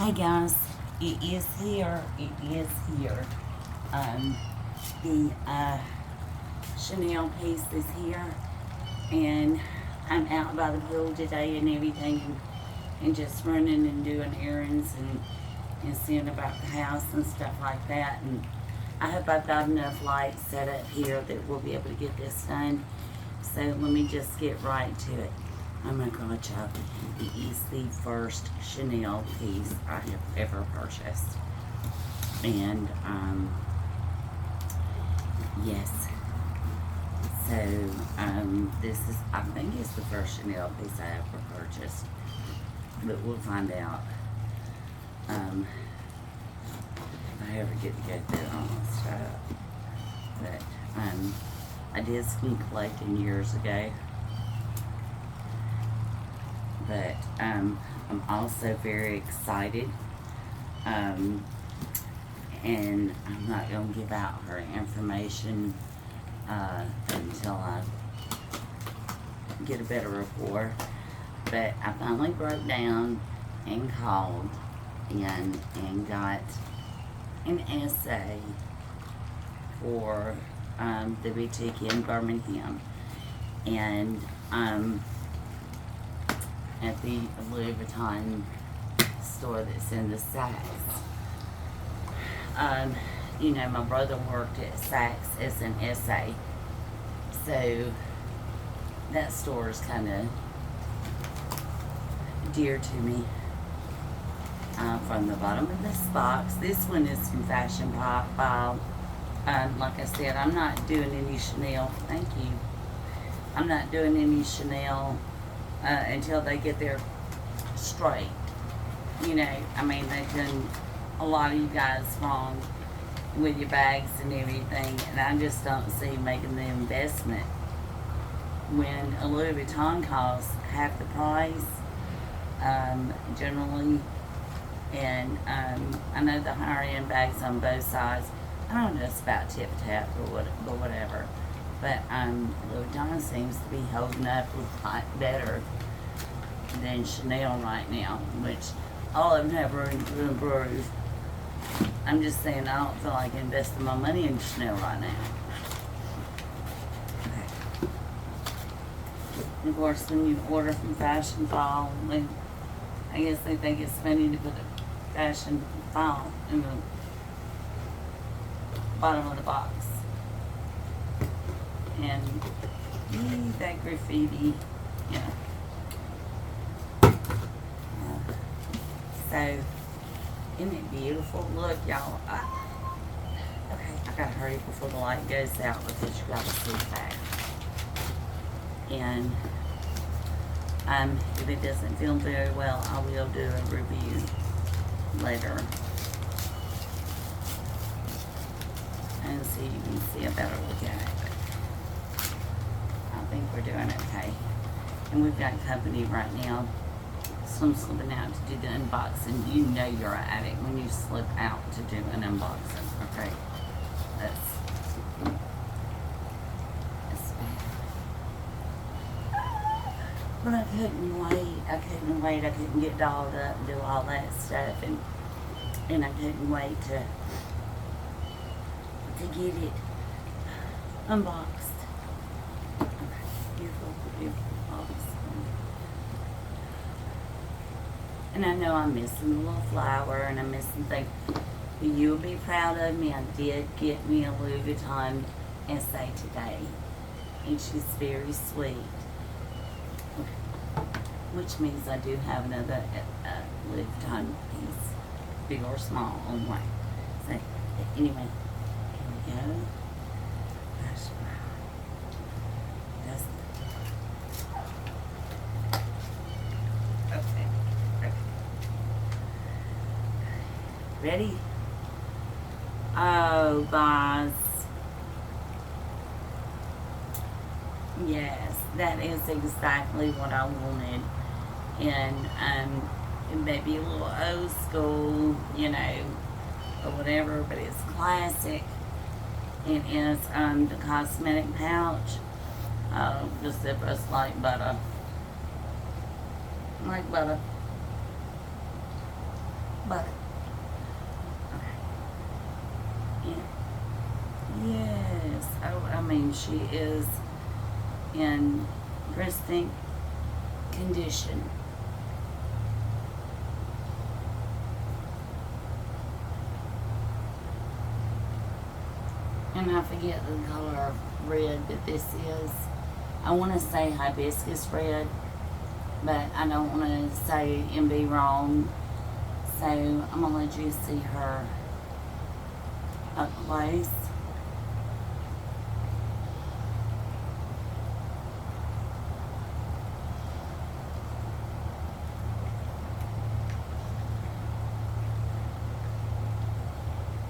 Hey guys, it is here. It is here. The Chanel piece is here, and I'm out by the pool today and everything, and just running and doing errands and seeing about the house and stuff like that. And I hope I've got enough light set up here that we'll be able to get this done. So let me just get right to it. Oh my God, y'all, it is the first Chanel piece I have ever purchased. And, yes. So, this is, I think it's the first Chanel piece I ever purchased. But we'll find out. If I ever get to go through all my stuff. But, I did some collecting years ago. But I'm also very excited, and I'm not going to give out her information until I get a better rapport. But I finally broke down and called and got an essay for the boutique in Birmingham, and at the Louis Vuitton store that's in the Saks. You know, my brother worked at Saks as an SA, so that store is kind of dear to me. From the bottom of this box, this one is from Fashionphile. Like I said, I'm not doing any Chanel. Thank you. I'm not doing any Chanel until they get their straight. You know, I mean, they've done a lot of you guys wrong with your bags and everything, and I just don't see making the investment when a Louis Vuitton costs half the price, generally. And I know the higher end bags on both sides. I don't know it's about tip tap or whatever. But Louis Vuitton seems to be holding up a lot better than Chanel right now, which all of them have room to improve. I'm just saying I don't feel like investing my money in Chanel right now. Okay. And of course, when you order from Fashionphile, I guess they think it's funny to put a Fashionphile in the bottom of the box. And that graffiti, yeah. So, isn't it beautiful? Look, y'all. Okay, I gotta hurry before the light goes out because you gotta see that. And if it doesn't feel very well, I will do a review later. And so you can see a better look at it. I think we're doing okay. And we've got company right now. So I'm slipping out to do the unboxing. You know you're an addict when you slip out to do an unboxing, okay? That's bad. But I couldn't wait. I couldn't get dolled up and do all that stuff. And I couldn't wait to get it unboxed. Okay, beautiful box. And I know I'm missing a little flower and I'm missing things. But you'll be proud of me. I did get me a Louis Vuitton essay today. And she's very sweet. Okay. Which means I do have another Louis Vuitton piece. Big or small on the way. So, anyway. Here we go. That's okay. Ready? Oh, guys. Yes, that is exactly what I wanted. And it may be a little old school, you know, or whatever, but it's classic. It is the Cosmetic pouch. The zipper's like butter. Like butter. But okay. Yeah. Yes. Oh, I mean, she is in pristine condition. And I forget the color of red that this is. I want to say hibiscus red, but I don't want to say and be wrong. So I'm going to let you see her up close.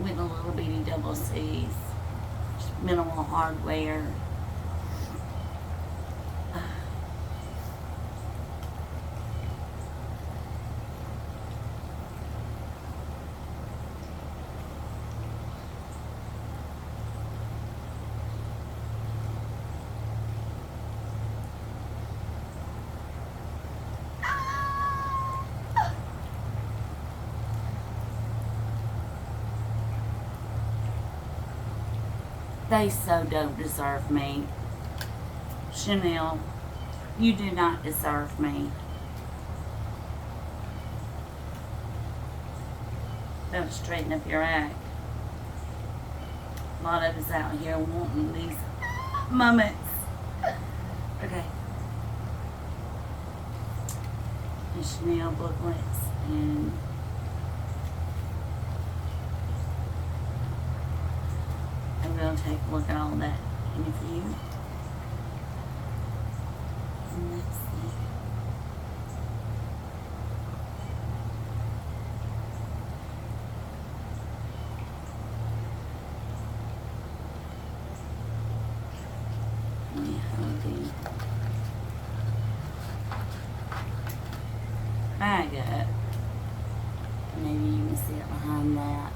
With a little bitty double C's, minimal hardware. They so don't deserve me. Chanel, you do not deserve me. Don't straighten up your act. A lot of us out here wanting these moments. Okay. The Chanel booklets and I'm going to take a look at all that in a few. And let's see. Let me hold the bag up. Maybe you can see it behind that.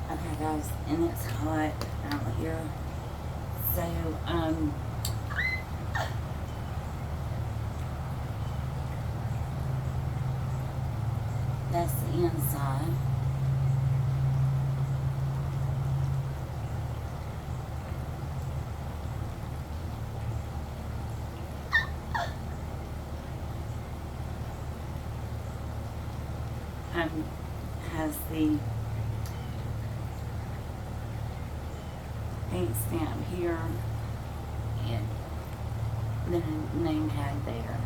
Okay guys, and it's hot out here. So, that's the inside. Has the paint stamp here and the name tag there.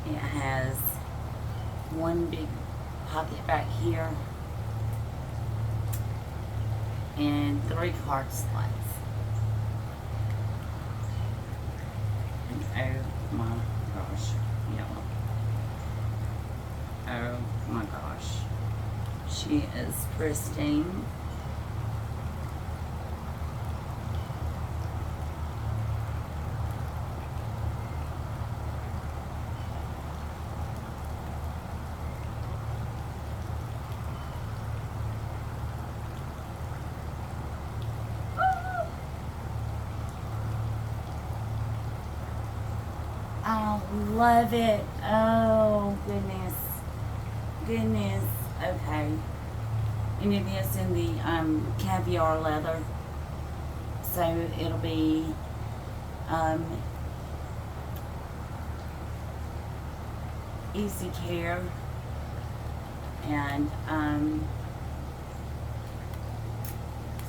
It has one big pocket back here and 3 card slots. And oh my gosh, yellow. Oh my gosh. She is pristine. I love it. Oh, goodness. Goodness. Okay. And it is in the caviar leather. So it'll be easy care. And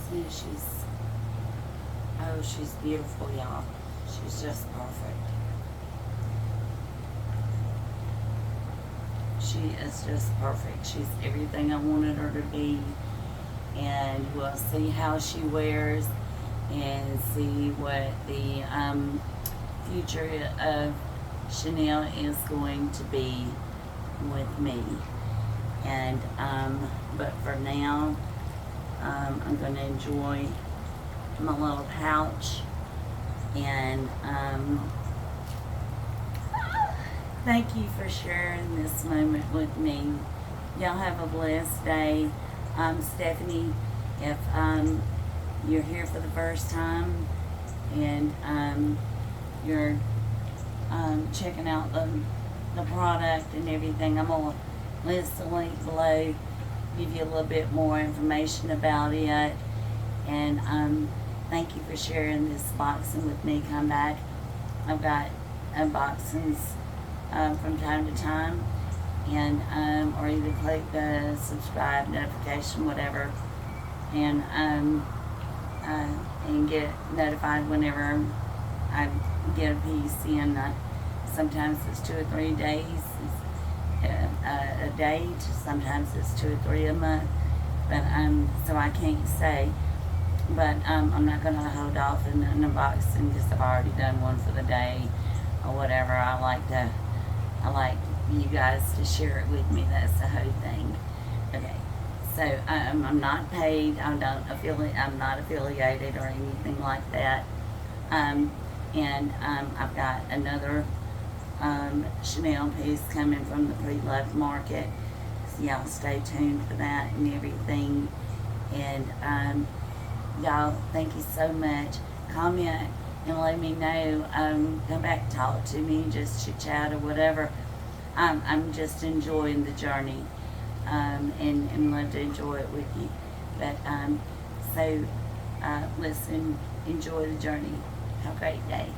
see, she's beautiful, y'all. She's just perfect. She is just perfect. She's everything I wanted her to be. And we'll see how she wears and see what the future of Chanel is going to be with me. And but for now, I'm going to enjoy my little pouch. And thank you for sharing this moment with me. Y'all have a blessed day. Stephanie, if you're here for the first time and you're checking out the product and everything, I'm going to list the link below, give you a little bit more information about it. And thank you for sharing this boxing with me. Come back. I've got unboxings from time to time, and or either click the subscribe notification, whatever, and get notified whenever I get a piece in. Sometimes it's 2 or 3 days a date. Sometimes it's 2 or 3 a month. But so I can't say. But I'm not gonna hold off in an unboxing because I've already done one for the day or whatever. I like you guys to share it with me. That's the whole thing. Okay. So I'm not paid. I'm not affiliated or anything like that. And I've got another Chanel piece coming from the pre-loved market. So y'all stay tuned for that and everything. And y'all, thank you so much. Comment and let me know. Come back and talk to me, just chit chat or whatever. I'm just enjoying the journey, and love to enjoy it with you. But listen, enjoy the journey. Have a great day.